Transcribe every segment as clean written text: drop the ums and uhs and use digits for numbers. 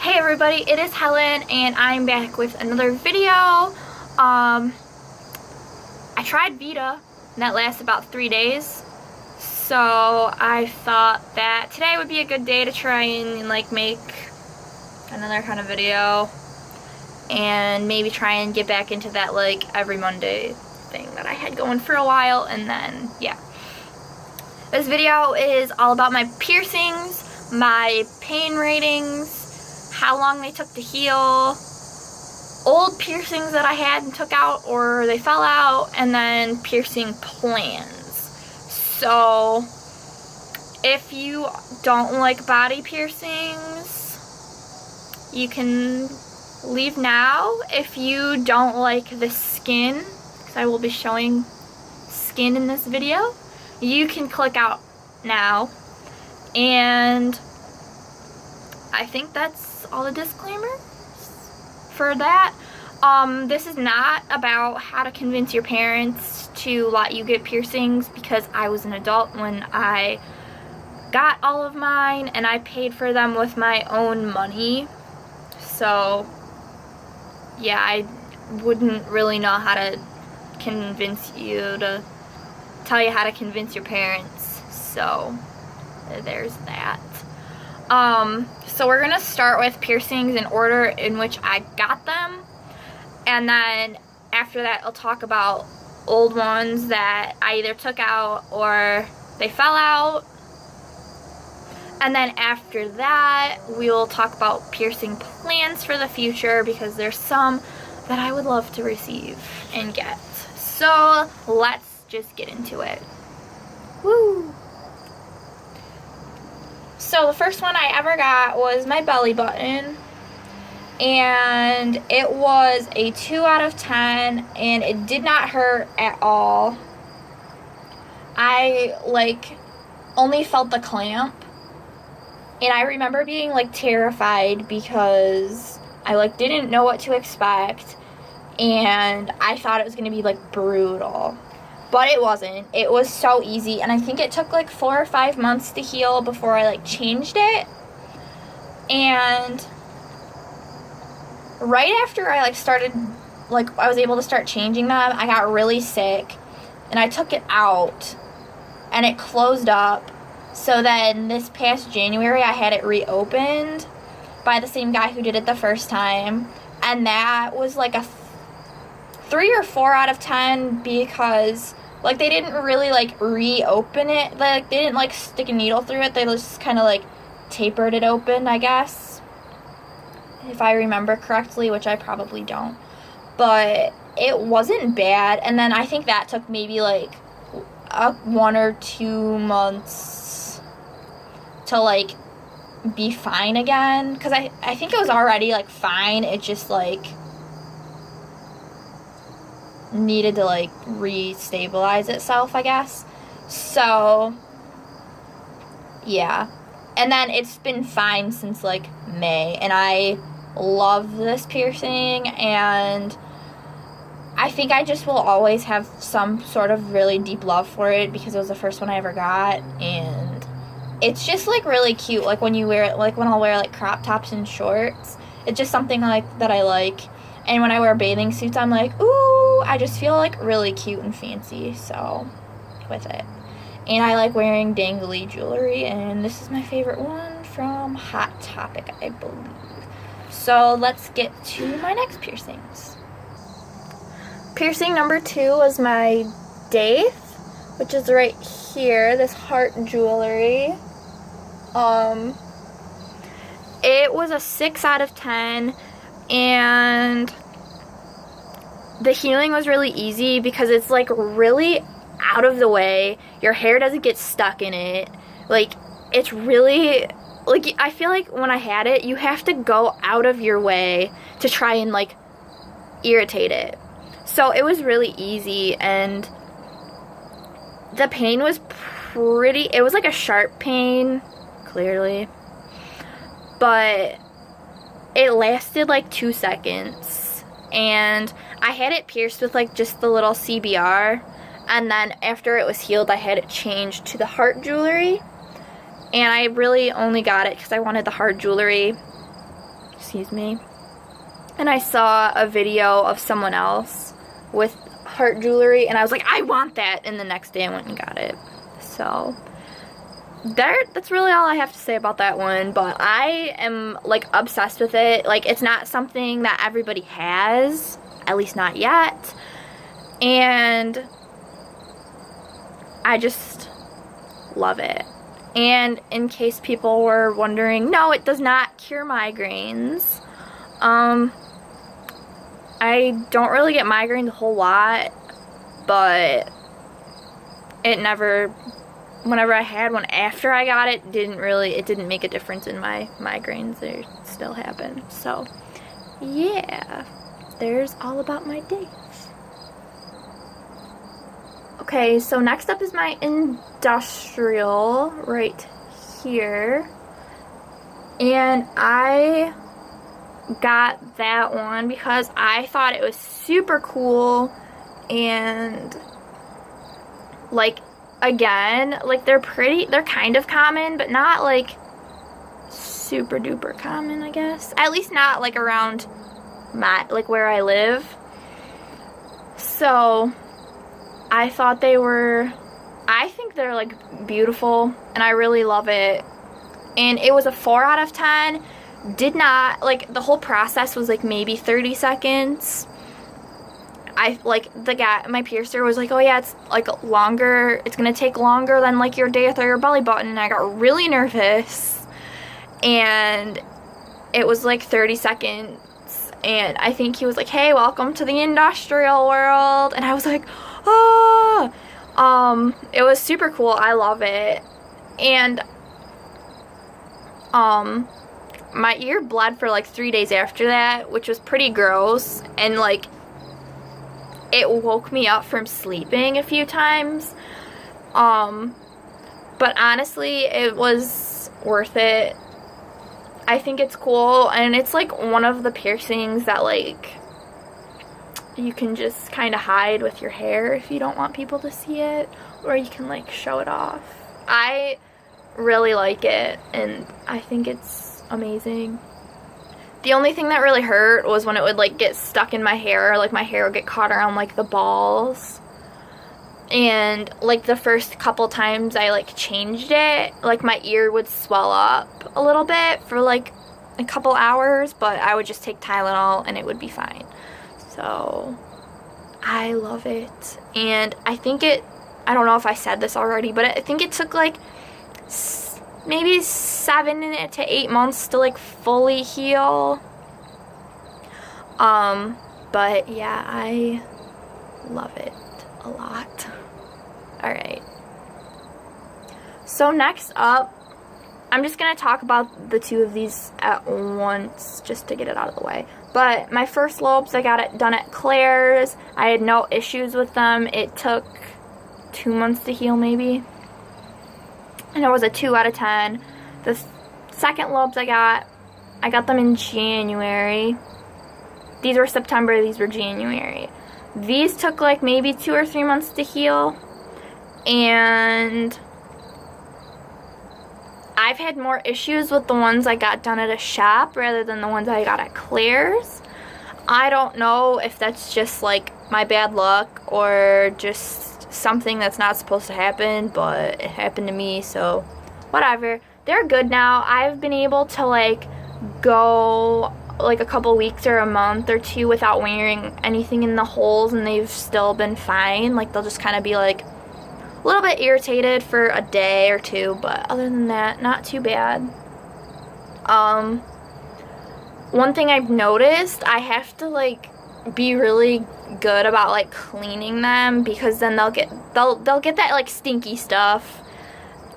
Hey everybody, it is Helen and I'm back with another video. I tried Vita and that lasts about 3 days. So I thought that today would be a good day to try and make another kind of video and maybe try and get back into that every Monday thing that I had going for a while. And then yeah, this video is all about my piercings, my pain ratings, how long they took to heal, old piercings that I had and took out or they fell out, and then piercing plans. So if you don't like body piercings, you can leave now. If you don't like the skin, because I will be showing skin in this video, you can click out now. And I think that's all the disclaimers for that. This is not about how to convince your parents to let you get piercings, because I was an adult when I got all of mine and I paid for them with my own money. So yeah, I wouldn't really know how to convince you to tell you how to convince your parents. So there's that. So we're gonna start with piercings in order in which I got them, and then after that I'll talk about old ones that I either took out or they fell out, and then after that we will talk about piercing plans for the future, because there's some that I would love to receive and get. So let's just get into it. Woo! So the first one I ever got was my belly button, and it was a 2 out of 10, and it did not hurt at all. I only felt the clamp, and I remember being terrified because I didn't know what to expect, and I thought it was gonna be brutal. But it wasn't. It was so easy, and I think it took 4 or 5 months to heal before I changed it. And right after I started, I was able to start changing them, I got really sick, and I took it out, and it closed up. So then this past January, I had it reopened by the same guy who did it the first time, and that was a 3 or 4 out of 10, because they didn't really reopen it. They didn't stick a needle through it. They just kind of tapered it open, I guess, if I remember correctly, which I probably don't. But it wasn't bad. And then I think that took maybe 1 or 2 months to be fine again, because I think it was already fine. It just needed to restabilize itself, I guess. So yeah, and then it's been fine since May, and I love this piercing, and I think I just will always have some sort of really deep love for it, because it was the first one I ever got, and it's just really cute. When you wear it, when I'll wear crop tops and shorts, it's just something that I like. And when I wear bathing suits, I'm ooh, I just feel really cute and fancy, so with it. And I like wearing dangly jewelry, and this is my favorite one from Hot Topic, I believe. So let's get to my next piercings. Piercing number 2 was my Daith, which is right here, this heart jewelry. It was a 6 out of 10. And the healing was really easy because it's really out of the way. Your hair doesn't get stuck in it. It's really I feel when I had it, you have to go out of your way to try and irritate it. So it was really easy, and the pain was it was a sharp pain, clearly, but it lasted 2 seconds, and I had it pierced with just the little CBR, and then after it was healed I had it changed to the heart jewelry, and I really only got it because I wanted the heart jewelry. excuse me, and I saw a video of someone else with heart jewelry, and I was like, I want that, and the next day I went and got it. So that's really all I have to say about that one, but I am like obsessed with it. Like, it's not something that everybody has, at least not yet, and I just love it. And in case people were wondering, no, it does not cure migraines. I don't really get migraines a whole lot, but it never, whenever I had one after I got it, it didn't make a difference in my migraines. They still happen. So yeah, there's all about my days. Okay, so next up is my industrial right here, and I got that one because I thought it was super cool, and like, again, like, they're kind of common, but not like super duper common, I guess. At least not like around like where I live. So I thought I think they're like beautiful, and I really love it. And it was a 4 out of 10. Did not, like, the whole process was like maybe 30 seconds. My piercer was like, oh yeah, it's like longer, it's gonna take longer than like your day or your belly button, and I got really nervous. And it was like 30 seconds, and I think he was like, hey, welcome to the industrial world, and I was like, oh. It was super cool. I love it. And my ear bled for like 3 days after that, which was pretty gross, and like it woke me up from sleeping a few times. But honestly, it was worth it. I think it's cool, and it's like one of the piercings that like you can just kind of hide with your hair if you don't want people to see it, or you can like show it off. I really like it, and I think it's amazing. The only thing that really hurt was when it would like get stuck in my hair, like my hair would get caught around like the balls. And like the first couple times I like changed it, like my ear would swell up a little bit for like a couple hours, but I would just take Tylenol and it would be fine. So I love it. And I think I don't know if I said this already, but I think it took like maybe 7 to 8 months to like fully heal. But yeah, I love it a lot. Alright. So next up, I'm just going to talk about the two of these at once just to get it out of the way. But my first lobes, I got it done at Claire's. I had no issues with them. It took 2 months to heal maybe. And it was a 2 out of 10. The second lobes I got them in January. These were September, these were January. These took like maybe 2 or 3 months to heal. And I've had more issues with the ones I got done at a shop rather than the ones I got at Claire's. I don't know if that's just like my bad luck or just something that's not supposed to happen, but it happened to me, so whatever. They're good now. I've been able to like go like a couple weeks or a month or 2 without wearing anything in the holes, and they've still been fine. Like, they'll just kind of be like a little bit irritated for a day or 2, but other than that, not too bad. One thing I've noticed, I have to like be really good about like cleaning them, because then they'll get that like stinky stuff,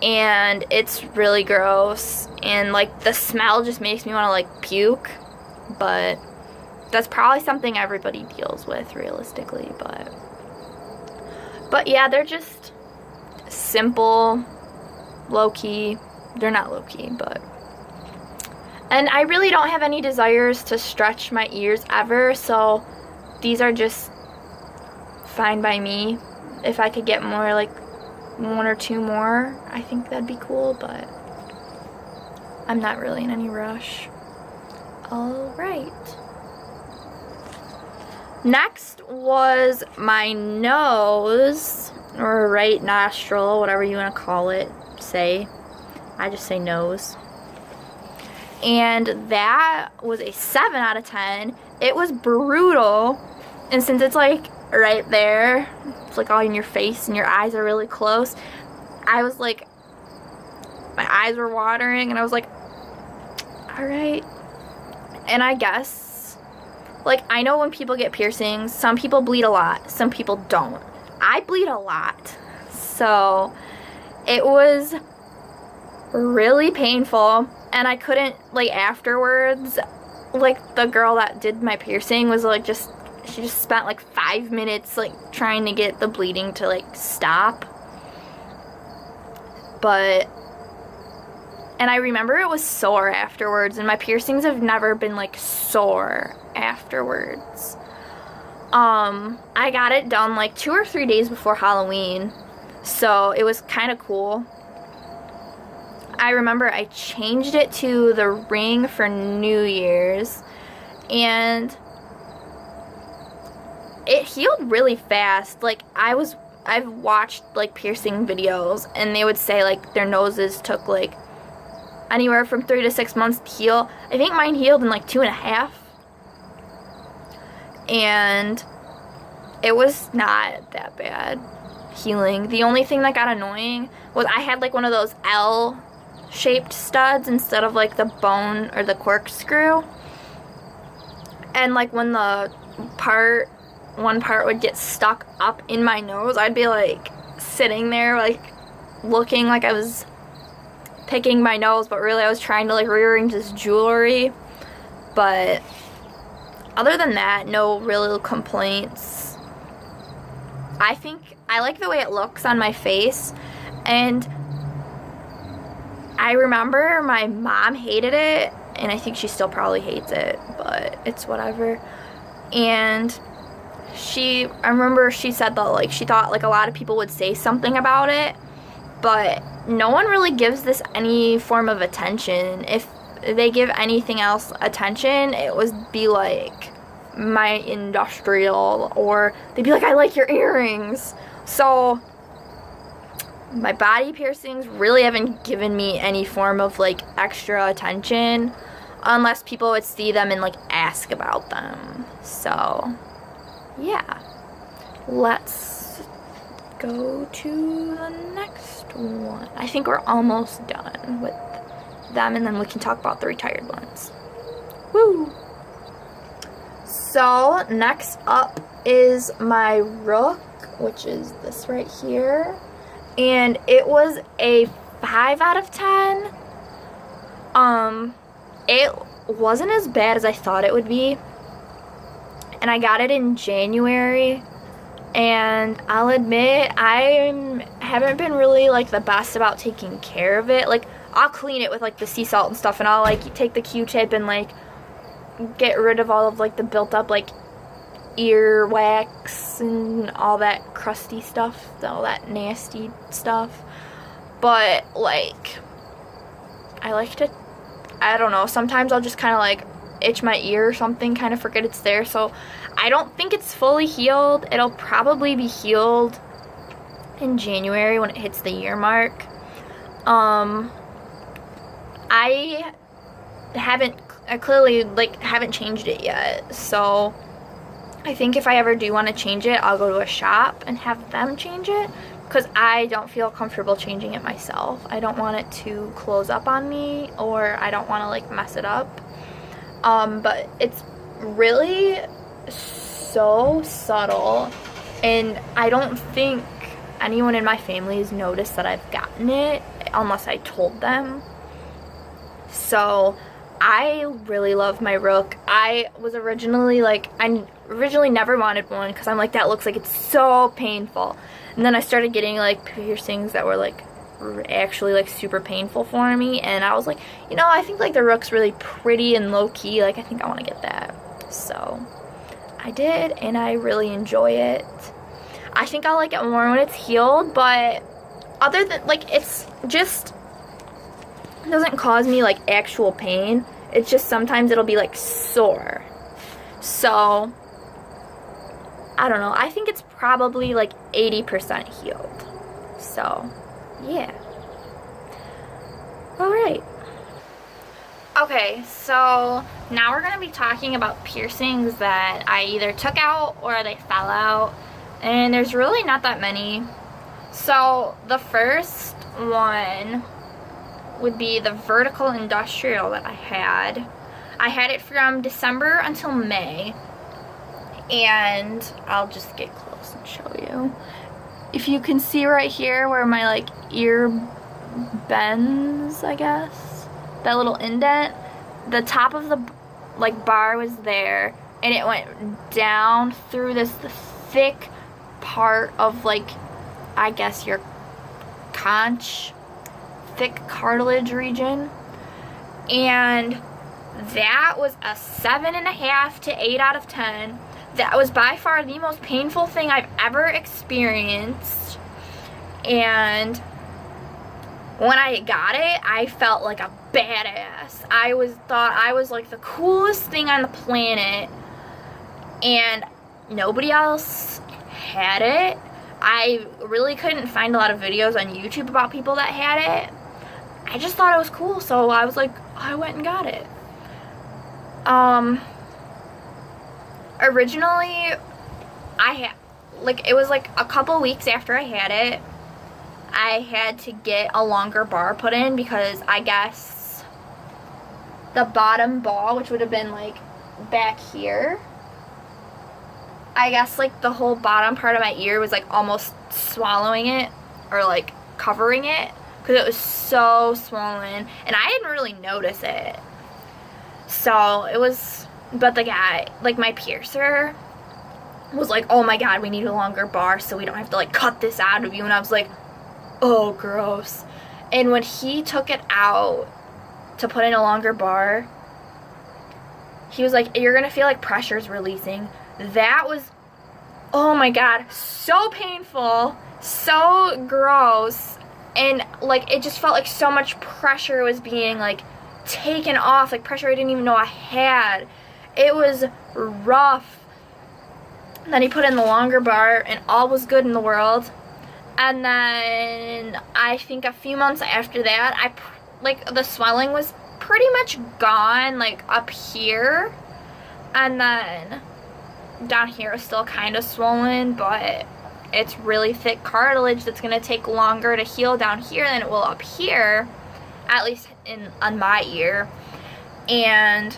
and it's really gross, and like the smell just makes me want to like puke. But that's probably something everybody deals with realistically, but yeah, they're just simple, low-key. They're not low-key, but, and I really don't have any desires to stretch my ears ever, so these are just fine by me. If I could get more, like 1 or 2 more, I think that'd be cool, but I'm not really in any rush. Alright. Next was my nose, or right nostril, whatever you want to call it, say. I just say nose. And that was a 7 out of 10. It was brutal. And since it's like right there, it's like all in your face and your eyes are really close, I was like, my eyes were watering and I was like, alright. And I guess, like, I know when people get piercings, some people bleed a lot, some people don't. I bleed a lot. So it was really painful. And I couldn't, like, afterwards, like, the girl that did my piercing was, like, she just spent, like, 5 minutes, like, trying to get the bleeding to, like, stop. But, and I remember it was sore afterwards, and my piercings have never been, like, sore afterwards. I got it done, like, 2 or 3 days before Halloween, so it was kind of cool. I remember I changed it to the ring for New Year's, and it healed really fast. Like, I've watched, like, piercing videos, and they would say, like, their noses took, like, anywhere from 3 to 6 months to heal. I think mine healed in, like, 2.5. And it was not that bad healing. The only thing that got annoying was I had, like, one of those L-shaped studs instead of, like, the bone or the corkscrew. And, like, when the one part would get stuck up in my nose, I'd be, like, sitting there, like, looking like I was picking my nose, but really I was trying to, like, rearrange this jewelry. But other than that, no real complaints. I think I like the way it looks on my face, and I remember my mom hated it, and I think she still probably hates it, but it's whatever. And I remember she said that, like, she thought, like, a lot of people would say something about it, but no one really gives this any form of attention. If they give anything else attention, it would be, like, my industrial, or they'd be like, I like your earrings. So my body piercings really haven't given me any form of, like, extra attention, unless people would see them and, like, ask about them. So yeah, let's go to the next one. I think we're almost done with them, and then we can talk about the retired ones. Woo! So next up is my Rook, which is this right here, and it was a 5 out of 10. It wasn't as bad as I thought it would be, and I got it in January, and I'll admit I haven't been really, like, the best about taking care of it. Like, I'll clean it with, like, the sea salt and stuff, and I'll, like, take the Q-tip and, like, get rid of all of, like, the built up, like, ear wax and all that crusty stuff, all that nasty stuff. But, like, I like to, I don't know, sometimes I'll just kind of, like, itch my ear or something, kind of forget it's there. So I don't think it's fully healed. It'll probably be healed in January when it hits the year mark. I clearly, like, haven't changed it yet, so I think if I ever do want to change it, I'll go to a shop and have them change it, because I don't feel comfortable changing it myself. I don't want it to close up on me, or I don't want to, like, mess it up. But it's really so subtle, and I don't think anyone in my family has noticed that I've gotten it, unless I told them. So I really love my Rook. I originally never wanted one, because I'm like, that looks like it's so painful. And then I started getting, like, piercings that were, like, actually, like, super painful for me, and I was like, you know, I think, like, the Rook's really pretty and low-key, like, I think I want to get that. So I did, and I really enjoy it. I think I'll like it more when it's healed, but other than, like, it's just, it doesn't cause me, like, actual pain. It's just sometimes it'll be like sore. So I don't know. I think it's probably like 80% healed. So yeah. All right. Okay, so now we're going to be talking about piercings that I either took out or they fell out. And there's really not that many. So the first one would be the vertical industrial that I had. I had it from December until May. And I'll just get close and show you. If you can see right here where my like ear bends, I guess. That little indent, the top of the like bar was there, and it went down through this thick part of like, I guess your conch, thick cartilage region, and that was a 7.5 to 8 out of 10. That was by far the most painful thing I've ever experienced, and when I got it, I felt like a badass. I thought I was like the coolest thing on the planet, and nobody else had it. I really couldn't find a lot of videos on YouTube about people that had it. I just thought it was cool, so I was like, I went and got it. Originally, it was like a couple weeks after I had it, I had to get a longer bar put in because I guess the bottom ball, which would have been like back here, I guess like the whole bottom part of my ear was like almost swallowing it or like covering it because it was so swollen, and I didn't really notice it. So it was, but the guy, like my piercer, was like, oh my god, we need a longer bar so we don't have to like cut this out of you, and I was like, oh, gross. And when he took it out to put in a longer bar, he was like, you're gonna feel like pressure's releasing. That was, oh my god, so painful, so gross, and like it just felt like so much pressure was being like taken off, like pressure I didn't even know I had. It was rough. And then he put in the longer bar and all was good in the world. And then I think a few months after that, like the swelling was pretty much gone, like up here, and then down here is still kind of swollen, but it's really thick cartilage that's going to take longer to heal down here than it will up here, at least on my ear. And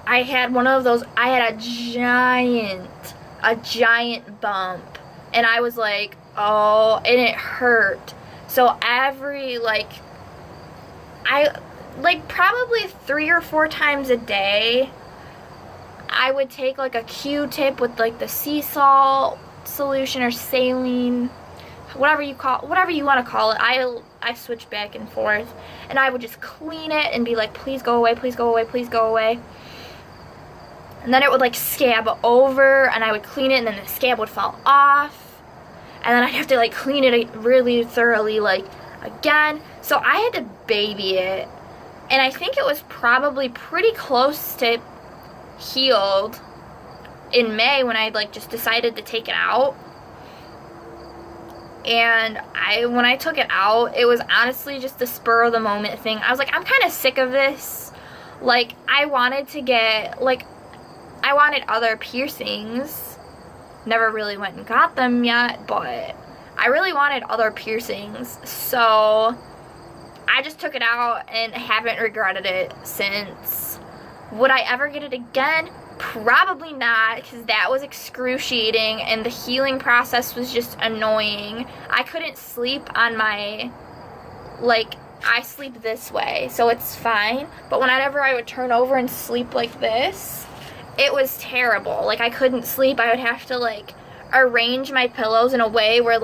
I had one of those, I had a giant bump. And I was like, oh, and it hurt. So every, probably 3 or 4 times a day, I would take, like, a Q-tip with, like, the sea salt solution or saline, whatever you want to call it. I switch back and forth. And I would just clean it and be like, please go away, please go away, please go away. And then it would like scab over, and I would clean it, and then the scab would fall off, and then I'd have to like clean it really thoroughly like again. So I had to baby it, and I think it was probably pretty close to healed in May when I like just decided to take it out. And when I took it out, it was honestly just a spur of the moment thing. I was like, I'm kind of sick of this. Like, I wanted other piercings. Never really went and got them yet, but I really wanted other piercings. So I just took it out and haven't regretted it since. Would I ever get it again? Probably not, because that was excruciating and the healing process was just annoying. I couldn't sleep on my, I sleep this way, so it's fine. But whenever I would turn over and sleep like this, it was terrible. Like, I couldn't sleep. I would have to, arrange my pillows in a way where,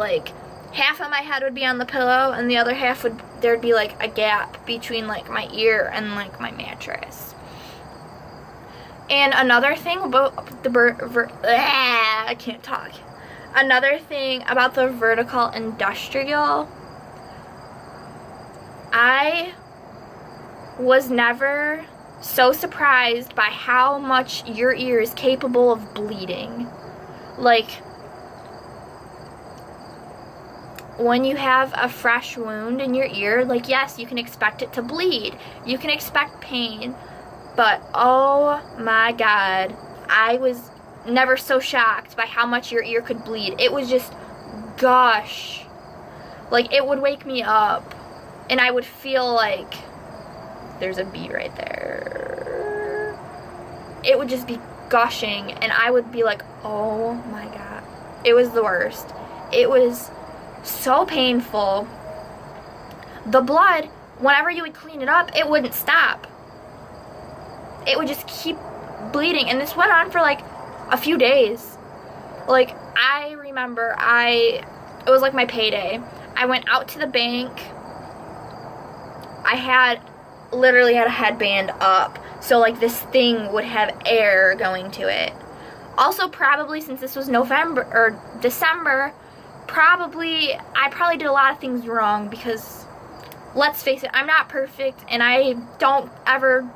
half of my head would be on the pillow and the other half there'd be, a gap between, my ear and, my mattress. And another thing about I can't talk. Another thing about the vertical industrial, I was never so surprised by how much your ear is capable of bleeding. Like, when you have a fresh wound in your ear, like, yes, you can expect it to bleed. You can expect pain. But, oh my God, I was never so shocked by how much your ear could bleed. It was just gush. Like, it would wake me up, and I would feel like, there's a bee right there. It would just be gushing, and I would be like, oh my God. It was the worst. It was so painful. The blood, whenever you would clean it up, it wouldn't stop. It would just keep bleeding, and this went on for like a few days. Like, I remember it was like my payday. I went out to the bank. I literally had a headband up, so like this thing would have air going to it. Also, probably since this was November or December, I probably did a lot of things wrong, because let's face it, I'm not perfect, and I don't ever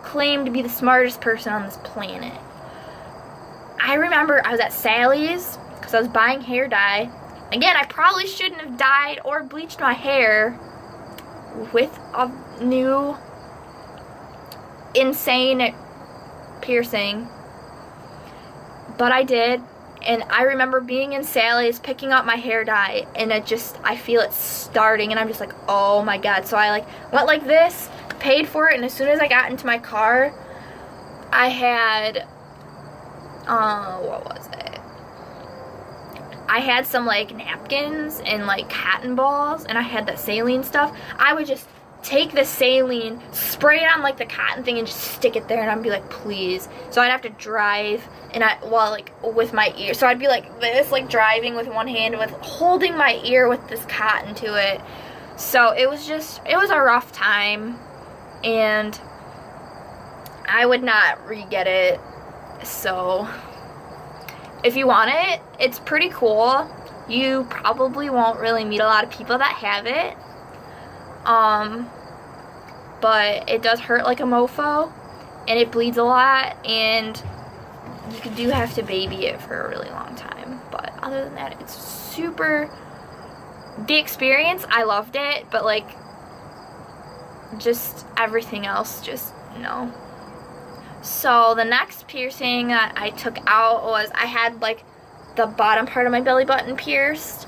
claim to be the smartest person on this planet. I remember I was at Sally's because I was buying hair dye. Again, I probably shouldn't have dyed or bleached my hair with a new insane piercing, but I did. And I remember being in Sally's, picking up my hair dye, and I feel it starting, and I'm just like, oh my God. So I like went like this, paid for it, and as soon as I got into my car, I had, what was it? I had some like napkins and like cotton balls, and I had that saline stuff. I would just take the saline, spray it on like the cotton thing, and just stick it there, and I'd be like, please. So I'd have to drive, and with my ear, so I'd be like this, like driving with one hand, with holding my ear with this cotton to it. So it was a rough time, and I would not re-get it. So if you want it, it's pretty cool. You probably won't really meet a lot of people that have it. But it does hurt like a mofo, and it bleeds a lot, and you do have to baby it for a really long time. But other than that, it's super, the experience, I loved it, but like, just everything else, just no. So the next piercing that I took out was, I had like the bottom part of my belly button pierced,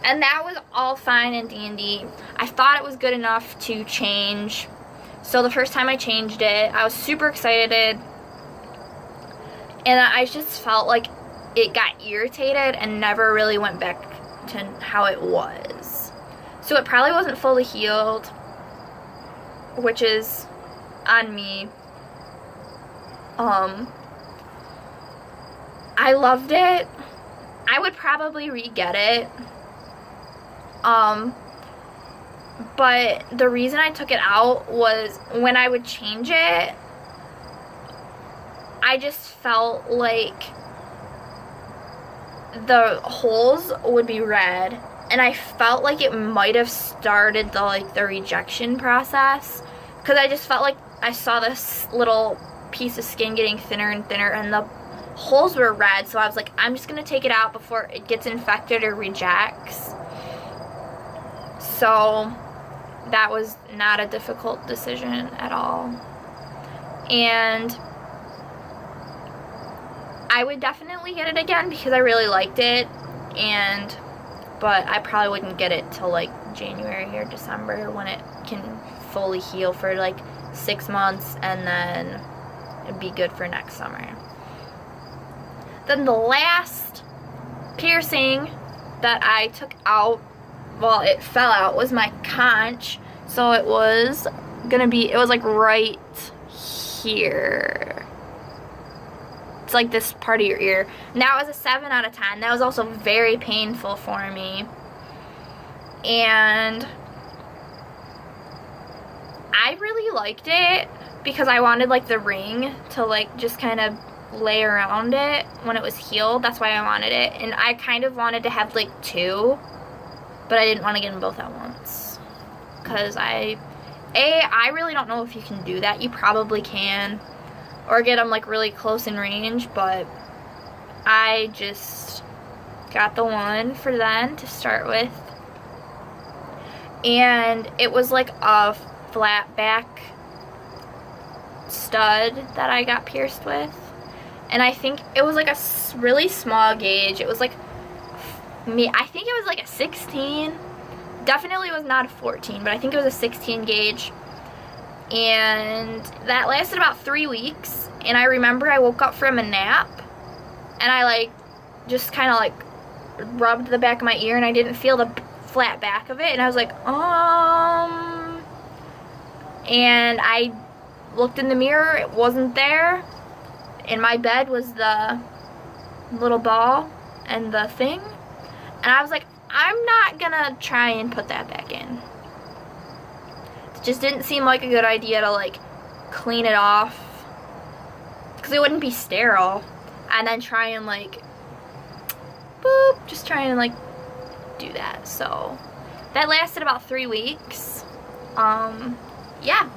and that was all fine and dandy. I thought it was good enough to change. So the first time I changed it, I was super excited, and I just felt like it got irritated and never really went back to how it was. So it probably wasn't fully healed, which is on me. I loved it. I would probably re-get it. But the reason I took it out was, when I would change it, I just felt like the holes would be red, and I felt like it might have started the rejection process, because I just felt like I saw this little piece of skin getting thinner and thinner, and the holes were red. So I was like, I'm just gonna take it out before it gets infected or rejects. So that was not a difficult decision at all, and I would definitely get it again because I really liked it, but I probably wouldn't get it till like January or December, when it can fully heal for like 6 months, and then it'd be good for next summer. Then the last piercing that I took out, well, it fell out, was my conch. So it was like right here. It's like this part of your ear. And that was a 7 out of 10. That was also very painful for me. And I really liked it because I wanted like the ring to like just kind of lay around it when it was healed. That's why I wanted it. And I kind of wanted to have like 2, but I didn't want to get them both at once, because I I really don't know if you can do that. You probably can, or get them like really close in range, but I just got the one for then to start with. And it was like a flat back stud that I got pierced with. And I think it was like a really small gauge. It was like, I think it was like a 16. Definitely was not a 14, but I think it was a 16 gauge. And that lasted about 3 weeks. And I remember I woke up from a nap and I like just kind of like rubbed the back of my ear and I didn't feel the flat back of it. And I was like, and I looked in the mirror, it wasn't there. In my bed was the little ball and the thing. And I was like, I'm not gonna try and put that back in. It just didn't seem like a good idea to like clean it off, because it wouldn't be sterile, and then try and like, boop, just try and like do that. So that lasted about 3 weeks. Yeah.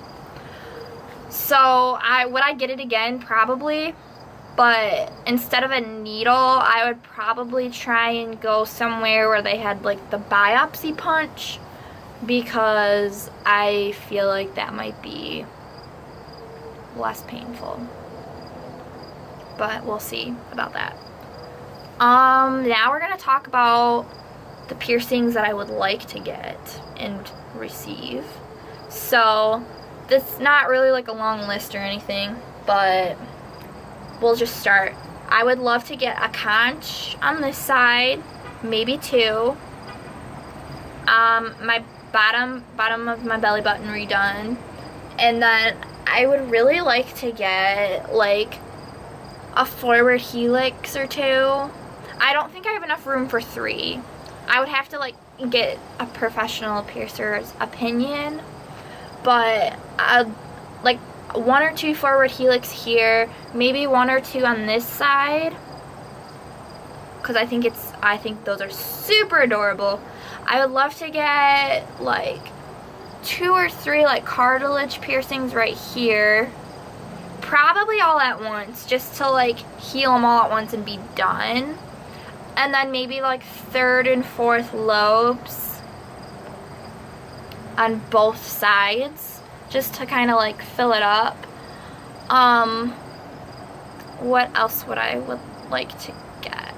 So would I get it again? Probably. But instead of a needle, I would probably try and go somewhere where they had like the biopsy punch, because I feel like that might be less painful. But we'll see about that. Now we're going to talk about the piercings that I would like to get and receive. So this is not really like a long list or anything, but we'll just start. I would love to get a conch on this side, maybe 2. My bottom of my belly button redone. And then I would really like to get like a forward helix or 2. I don't think I have enough room for 3. I would have to like get a professional piercer's opinion, but like 1 or 2 forward helix here, maybe 1 or 2 on this side, because I think those are super adorable. I would love to get like 2 or 3 like cartilage piercings right here, probably all at once, just to like heal them all at once and be done. And then maybe like 3rd and 4th lobes on both sides, just to kind of like fill it up. What else would I like to get?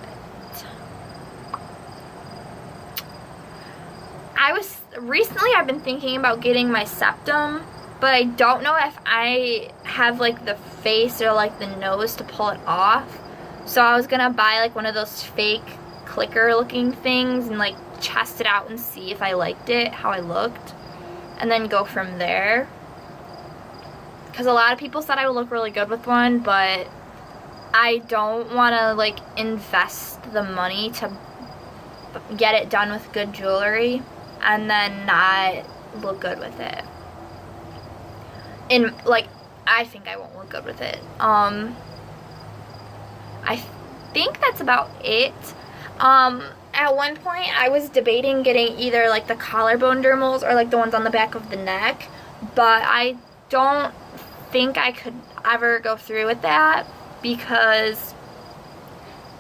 Recently I've been thinking about getting my septum, but I don't know if I have like the face or like the nose to pull it off. So I was gonna buy like one of those fake clicker looking things and like test it out and see if I liked it, how I looked, and then go from there. Because a lot of people said I would look really good with one, but I don't want to like invest the money to get it done with good jewelry and then not look good with it. And like, I think I won't look good with it. I think that's about it. At one point I was debating getting either like the collarbone dermals or like the ones on the back of the neck, but I don't think I could ever go through with that, because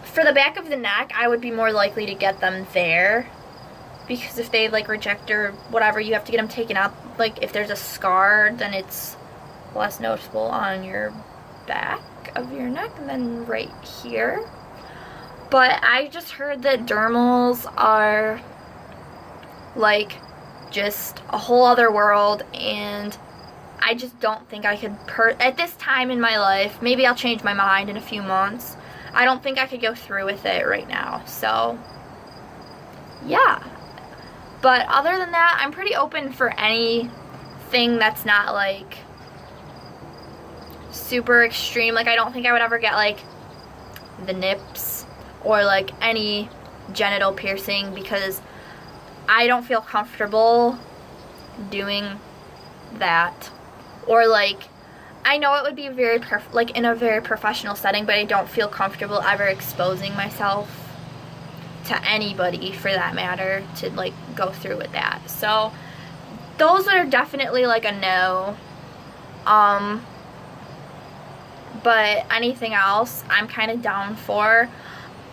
for the back of the neck I would be more likely to get them there, because if they like reject or whatever, you have to get them taken out. Like if there's a scar, then it's less noticeable on your back of your neck than right here. But I just heard that dermals are like just a whole other world, and I just don't think I could, at this time in my life, maybe I'll change my mind in a few months, I don't think I could go through with it right now. So yeah, but other than that, I'm pretty open for anything that's not like super extreme. Like I don't think I would ever get like the nips or like any genital piercing, because I don't feel comfortable doing that. Or like, I know it would be very like in a very professional setting, but I don't feel comfortable ever exposing myself to anybody for that matter to like go through with that. So those are definitely like a no. But anything else I'm kind of down for.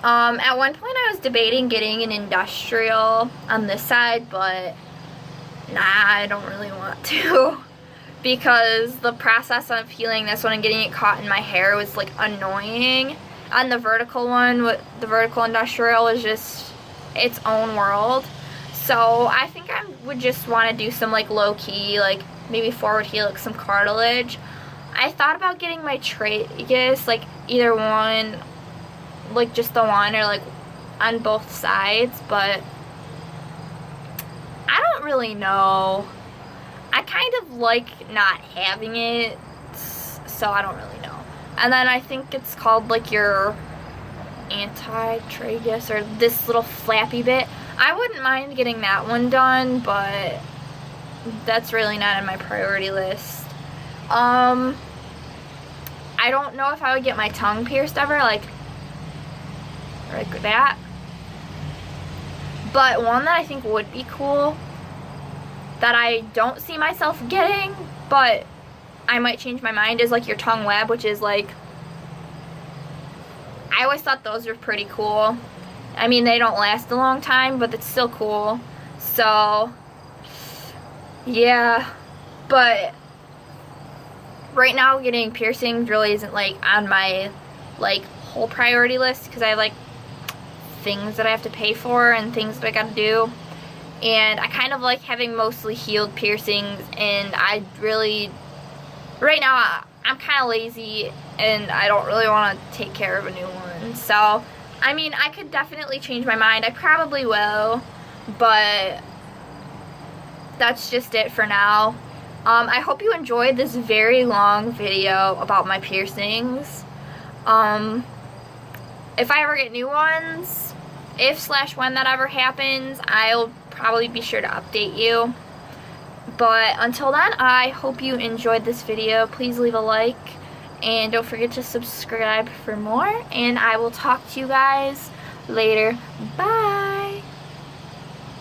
At one point I was debating getting an industrial on this side, but nah, I don't really want to. Because the process of healing this one and getting it caught in my hair was like annoying. On the vertical one, the vertical industrial is just its own world. So I think I would just want to do some like low-key, like maybe forward helix, some cartilage. I thought about getting my tragus, like either one, like just the one, or like on both sides, but I don't really know. I kind of like not having it, so I don't really know. And then I think it's called like your anti-tragus, or this little flappy bit. I wouldn't mind getting that one done, but that's really not on my priority list. I don't know if I would get my tongue pierced ever, like that. But one that I think would be cool, that I don't see myself getting, but I might change my mind, is like your tongue web, which is like, I always thought those were pretty cool. I mean, they don't last a long time, but it's still cool. So, yeah. But right now, getting piercings really isn't like on my like whole priority list, because I have like things that I have to pay for and things that I gotta do. And I kind of like having mostly healed piercings, and I really, right now, I'm kind of lazy, and I don't really want to take care of a new one. So, I mean, I could definitely change my mind. I probably will, but that's just it for now. I hope you enjoyed this very long video about my piercings. If I ever get new ones, if/when that ever happens, I'll probably be sure to update you. But until then, I hope you enjoyed this video. Please leave a like, and don't forget to subscribe for more, and I will talk to you guys later. Bye!